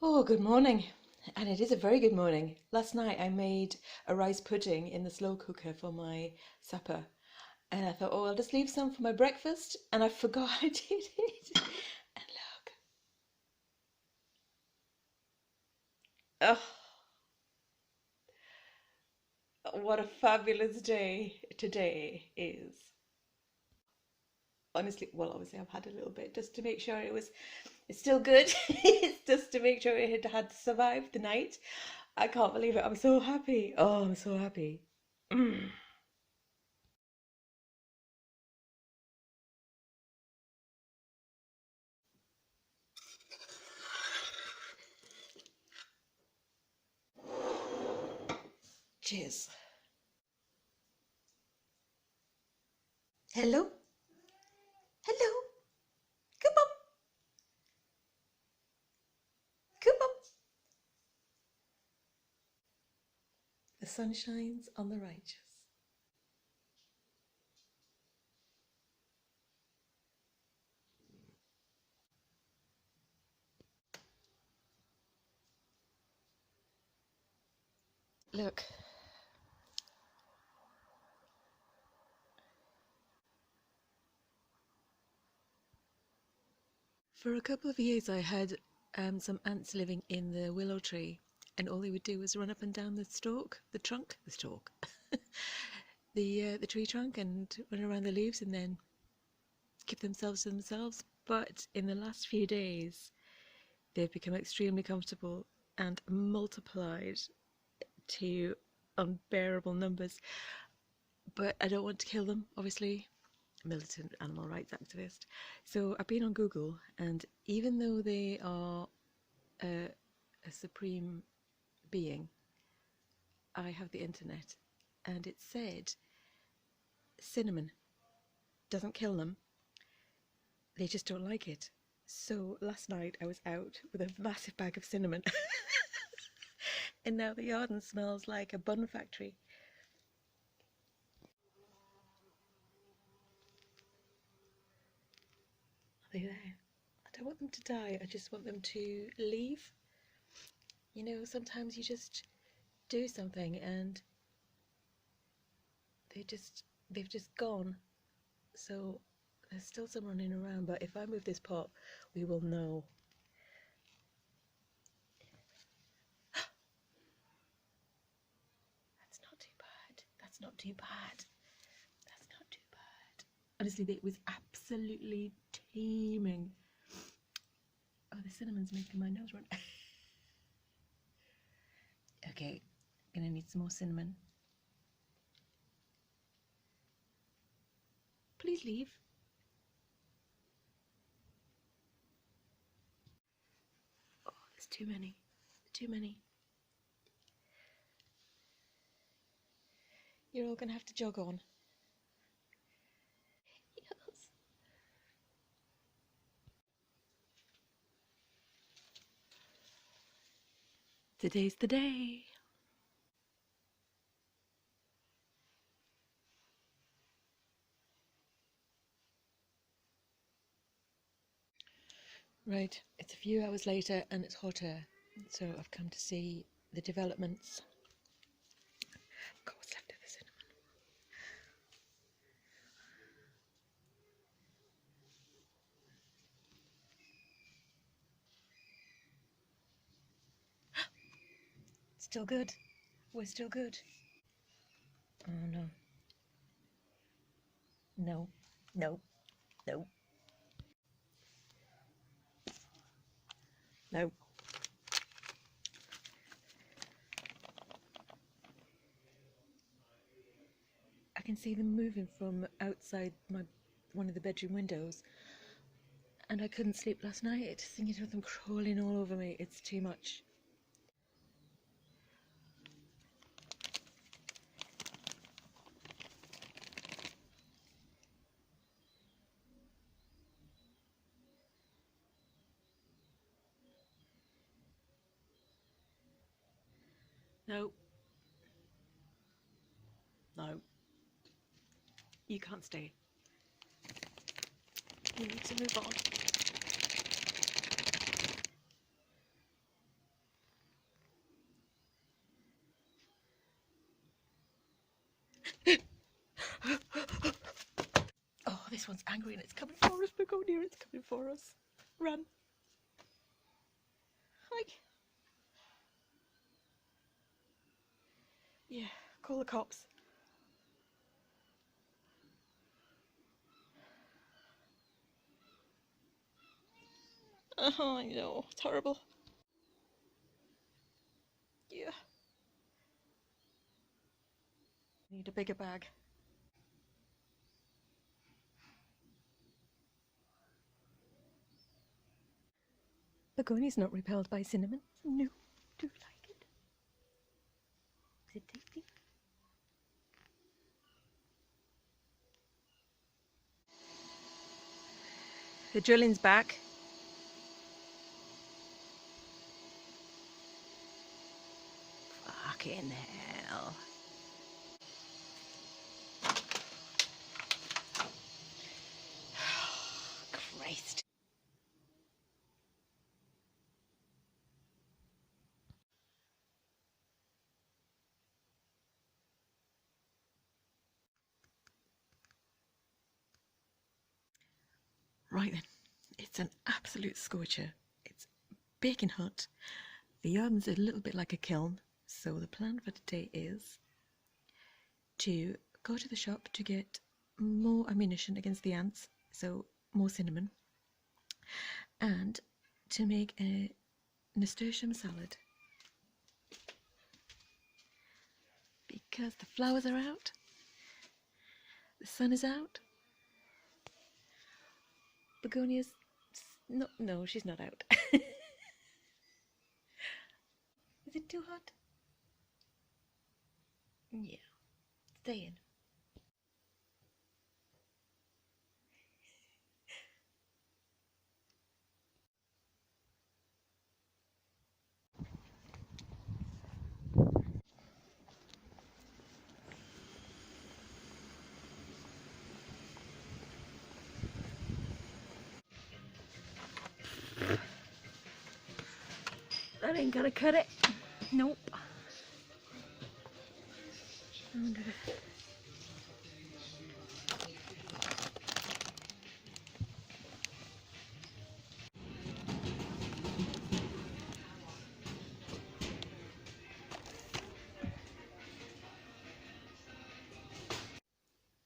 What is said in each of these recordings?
Oh, good morning. And it is a very good morning. Last night I made a rice pudding in the slow cooker for my supper. And I thought, oh, I'll just leave some for my breakfast. And I forgot I did it. And look, oh, what a fabulous day today is. Honestly, well, obviously I've had a little bit just to make sure it's still good. It's just to make sure it had survived the night. I can't believe it. I'm so happy. Oh, I'm so happy. Mm. Cheers. Hello? Hello? Come on, come on. The sun shines on the righteous. Look, for a couple of years I had some ants living in the willow tree, and all they would do was run up and down the stalk, the tree trunk, and run around the leaves and then keep themselves to themselves. But in the last few days, they've become extremely comfortable and multiplied to unbearable numbers. But I don't want to kill them, obviously. Militant animal rights activist. So I've been on Google, and even though they are a supreme being, I have the internet, and it said cinnamon doesn't kill them, they just don't like it. So last night I was out with a massive bag of cinnamon, and now the garden smells like a bun factory. Are they there? I don't want them to die, I just want them to leave. You know, sometimes you just do something and they've just gone. So there's still some running around, but if I move this pot, we will know. That's not too bad. That's not too bad. That's not too bad. Honestly, it was absolutely teeming. Oh, the cinnamon's making my nose run. Okay, gonna need some more cinnamon. Please leave. Oh, there's too many. Too many. You're all gonna have to jog on. Yes. Today's the day. Right, it's a few hours later and it's hotter, so I've come to see the developments. God, what's left of the cinnamon? Still good. We're still good. Oh no. No. No. No. No. I can see them moving from outside one of the bedroom windows, and I couldn't sleep last night thinking of them crawling all over me. It's too much. No. No. You can't stay. You need to move on. Oh, this one's angry and it's coming for us. Begonia, it's coming for us. Run. Hi. Yeah, call the cops. Oh, I know, it's horrible. Yeah. Need a bigger bag. Begonia's not repelled by cinnamon. No, do you like it? Is it tasty? The drilling's back. Fucking hell. Christ. Right then, it's an absolute scorcher. It's baking hot. The oven's a little bit like a kiln, so the plan for today is to go to the shop to get more ammunition against the ants, so more cinnamon, and to make a nasturtium salad. Because the flowers are out, the sun is out. Begonia's no, she's not out. Is it too hot? Yeah, stay in. That ain't gonna cut it. Nope.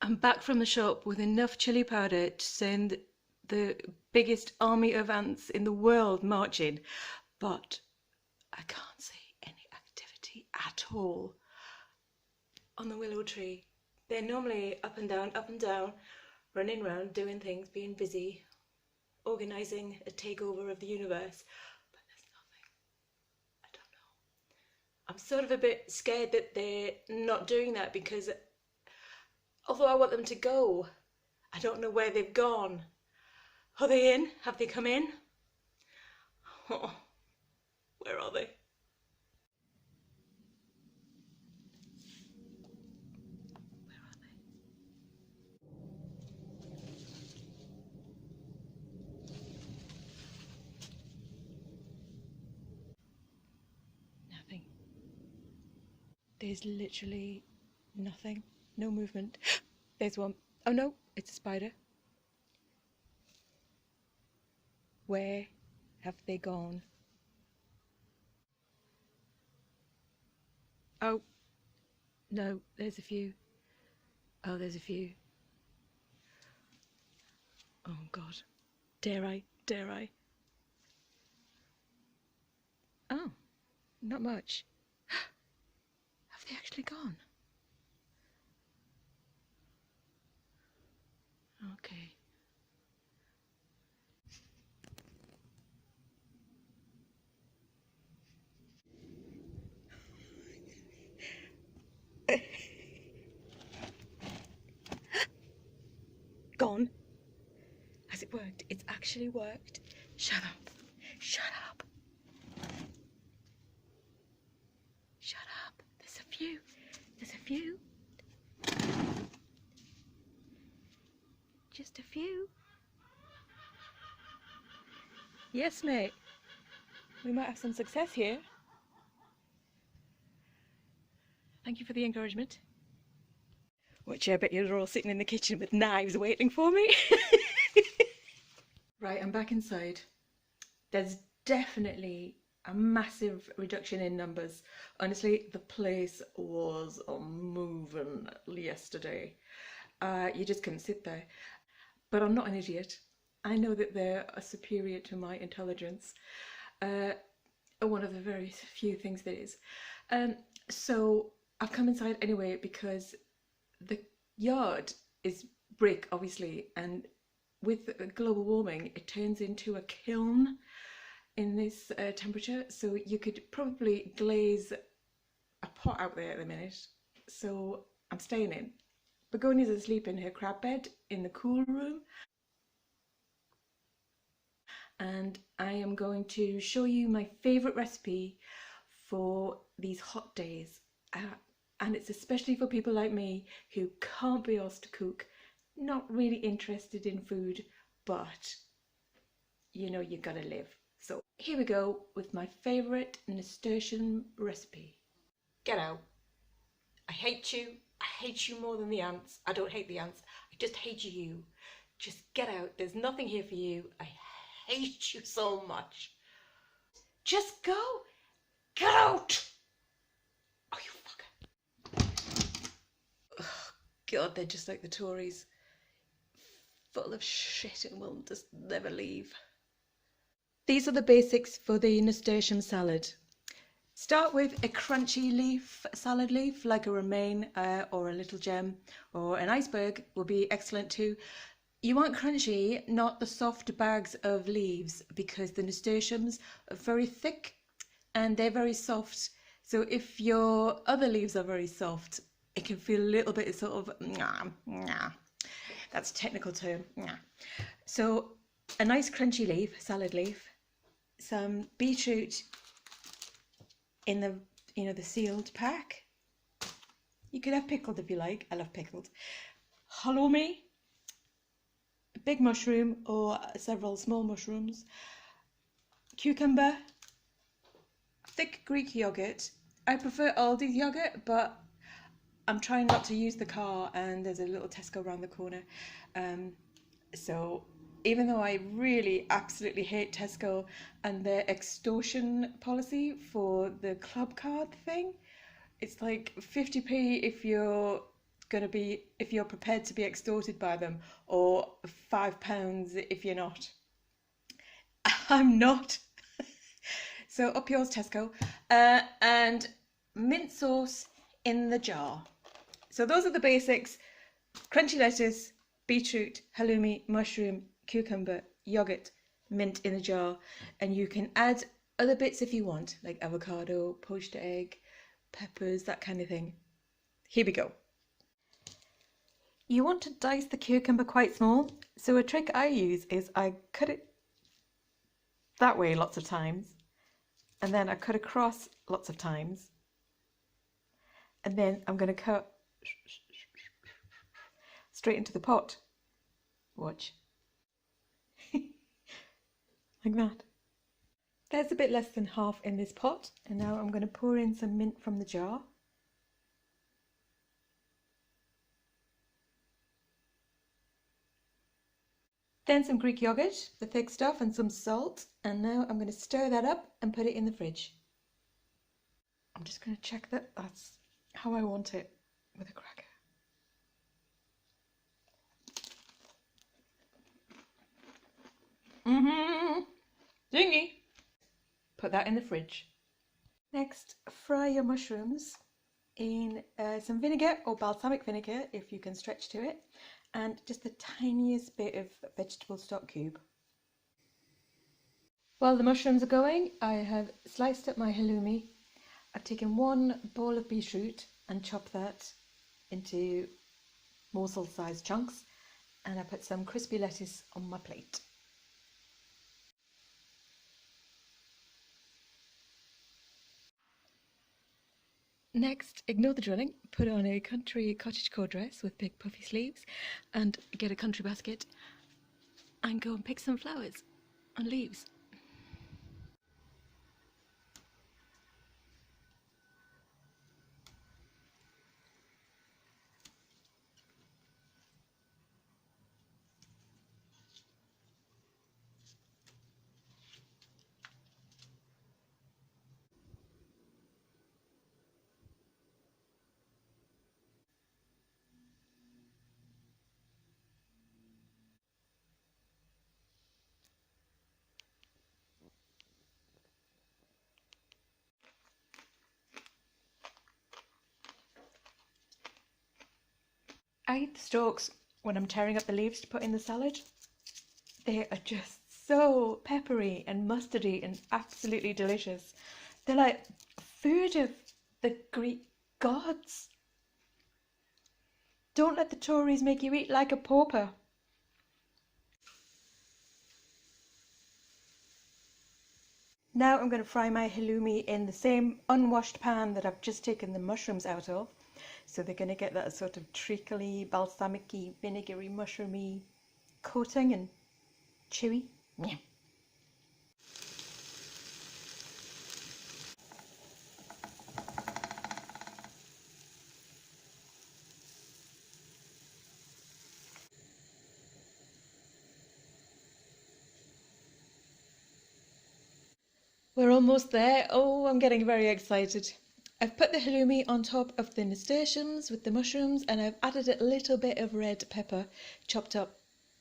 I'm back from the shop with enough chili powder to send the biggest army of ants in the world marching, but I can't see any activity at all on the willow tree. They're normally up and down, running around, doing things, being busy, organising a takeover of the universe, but there's nothing. I don't know. I'm sort of a bit scared that they're not doing that because although I want them to go, I don't know where they've gone. Are they in? Have they come in? Oh, where are they? Where are they? Nothing. There's literally nothing. No movement. There's one. Oh no, it's a spider. Where have they gone? Oh, no, there's a few. Oh, there's a few. Oh God. Dare I? Dare I? Oh, not much. Have they actually gone? Okay. Gone? Has it worked? It's actually worked. Shut up. Shut up. Shut up. There's a few. There's a few. Just a few. Yes, mate. We might have some success here. Thank you for the encouragement. Which I bet you're all sitting in the kitchen with knives waiting for me. Right, I'm back inside. There's definitely a massive reduction in numbers. Honestly, the place was moving yesterday. You just couldn't sit there. But I'm not an idiot. I know that they are superior to my intelligence. One of the very few things that is. So I've come inside anyway because the yard is brick, obviously, and with global warming, it turns into a kiln in this temperature. So you could probably glaze a pot out there at the minute. So I'm staying in. Begonia's asleep in her crab bed in the cool room. And I am going to show you my favourite recipe for these hot days. And it's especially for people like me who can't be asked to cook, not really interested in food, but you know you gotta live. So here we go with my favourite nasturtium recipe. Get out. I hate you. I hate you more than the ants. I don't hate the ants. I just hate you. Just get out. There's nothing here for you. I hate you so much. Just go. Get out. Oh, you fucker. Oh, God, they're just like the Tories. Full of shit and will just never leave. These are the basics for the nasturtium salad. Start with a crunchy leaf, salad leaf, like a romaine or a little gem, or an iceberg will be excellent too. You want crunchy, not the soft bags of leaves, because the nasturtiums are very thick and they're very soft. So if your other leaves are very soft, it can feel a little bit sort of, that's a technical term. So a nice crunchy leaf, salad leaf, some beetroot in the, the sealed pack. You could have pickled if you like. I love pickled. Halloumi, a big mushroom or several small mushrooms, cucumber, thick Greek yogurt. I prefer Aldi's yogurt, but I'm trying not to use the car, and there's a little Tesco around the corner. So even though I really absolutely hate Tesco and their extortion policy for the club card thing, it's like 50p if you're prepared to be extorted by them, or £5 if you're not. I'm not. So up yours, Tesco. And mint sauce in the jar. So those are the basics: crunchy lettuce, beetroot, halloumi, mushroom, cucumber, yogurt, mint in a jar. And you can add other bits if you want, like avocado, poached egg, peppers, that kind of thing. Here we go. You want to dice the cucumber quite small. So a trick I use is I cut it that way lots of times, and then I cut across lots of times, and then I'm going to cut straight into the pot. Watch. Like that. There's a bit less than half in this pot, and now I'm going to pour in some mint from the jar. Then some Greek yogurt, the thick stuff, and some salt, and now I'm going to stir that up and put it in the fridge. I'm just going to check that that's how I want it, with a cracker. Dingy! Put that in the fridge. Next, fry your mushrooms in some vinegar or balsamic vinegar if you can stretch to it, and just the tiniest bit of vegetable stock cube. While the mushrooms are going, I have sliced up my halloumi. I've taken one ball of beetroot and chopped that into morsel-sized chunks, and I put some crispy lettuce on my plate. Next, ignore the drilling, put on a country cottagecore dress with big puffy sleeves, and get a country basket and go and pick some flowers and leaves. I eat the stalks when I'm tearing up the leaves to put in the salad. They are just so peppery and mustardy and absolutely delicious. They're like food of the Greek gods. Don't let the Tories make you eat like a pauper. Now I'm going to fry my halloumi in the same unwashed pan that I've just taken the mushrooms out of. So they're going to get that sort of treacly, balsamic-y, vinegary, mushroomy coating and chewy. Yeah. We're almost there. Oh, I'm getting very excited. I've put the halloumi on top of the nasturtiums with the mushrooms, and I've added a little bit of red pepper chopped up,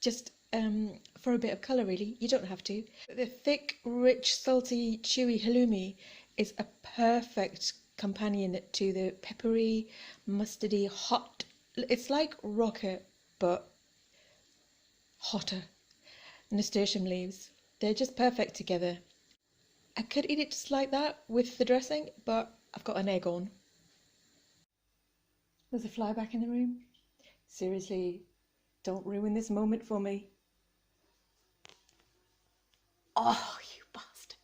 just for a bit of colour really. You don't have to. The thick, rich, salty, chewy halloumi is a perfect companion to the peppery, mustardy, hot. It's like rocket, but hotter. Nasturtium leaves. They're just perfect together. I could eat it just like that with the dressing, but I've got an egg on. There's a fly back in the room. Seriously, don't ruin this moment for me. Oh, you bastard.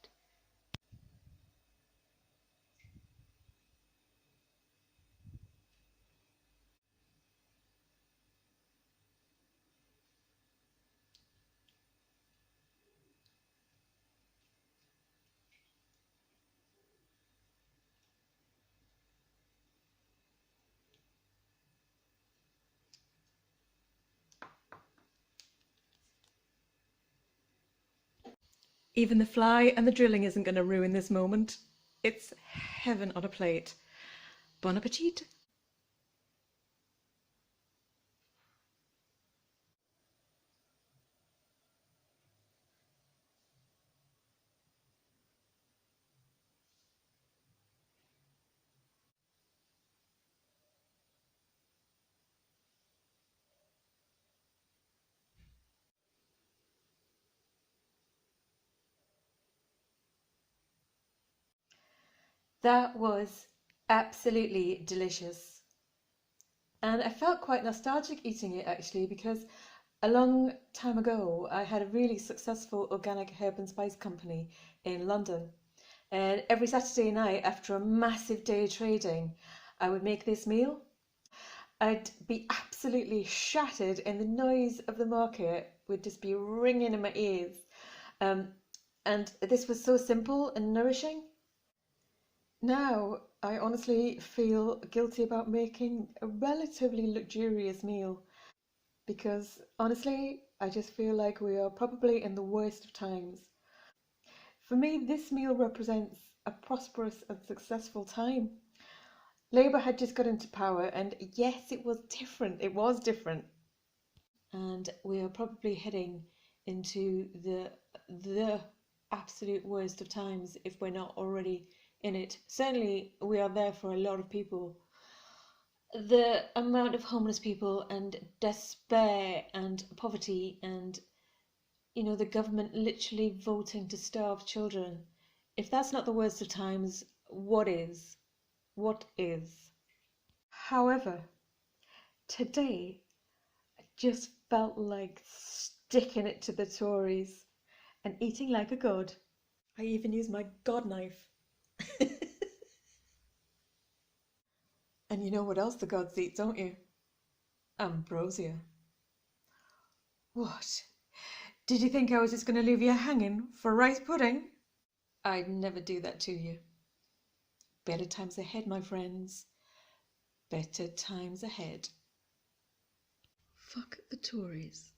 Even the fly and the drilling isn't going to ruin this moment. It's heaven on a plate. Bon appetit. That was absolutely delicious. And I felt quite nostalgic eating it actually, because a long time ago I had a really successful organic herb and spice company in London. And every Saturday night after a massive day trading, I would make this meal. I'd be absolutely shattered and the noise of the market would just be ringing in my ears. Um, and this was so simple and nourishing. Now, I honestly feel guilty about making a relatively luxurious meal because honestly, I just feel like we are probably in the worst of times. For me, this meal represents a prosperous and successful time. Labour had just got into power, and yes, it was different. It was different. And we are probably heading into the absolute worst of times if we're not already in it. Certainly, we are there for a lot of people. The amount of homeless people and despair and poverty and the government literally voting to starve children. If that's not the worst of times, what is? What is? However, today I just felt like sticking it to the Tories and eating like a god. I even used my god knife. And you know what else the gods eat, don't you? Ambrosia. What? Did you think I was just going to leave you hanging for rice pudding? I'd never do that to you. Better times ahead, my friends. Better times ahead. Fuck the Tories.